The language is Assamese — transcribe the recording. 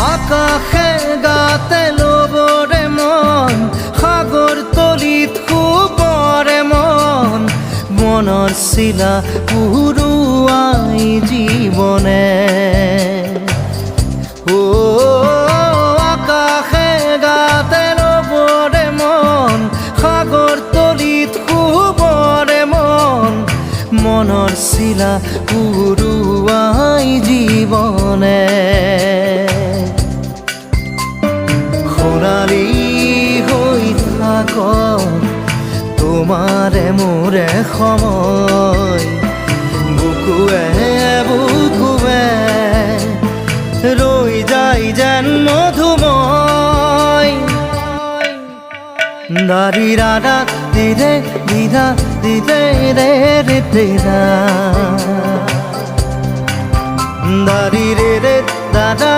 আকাশে গাতে ল'বৰে মন সাগৰ তলিত শুবৰে মন মনৰ চিলা উৰুৱাই জীৱনে আকাশে গাতে ল'বৰে মন সাগৰ তলিত শুবৰে মন মনৰ চিলা উৰুৱাই জীৱনে সোণালী হৈ থাকক তোমাৰে মোৰে সময় বুকুৱে বুকুৱে ৰৈ যায় যেন মধুময় দাৰি ৰাধা দিদে দিদা দিদে ৰে ৰে দিদা দাৰি ৰে ৰে দাদা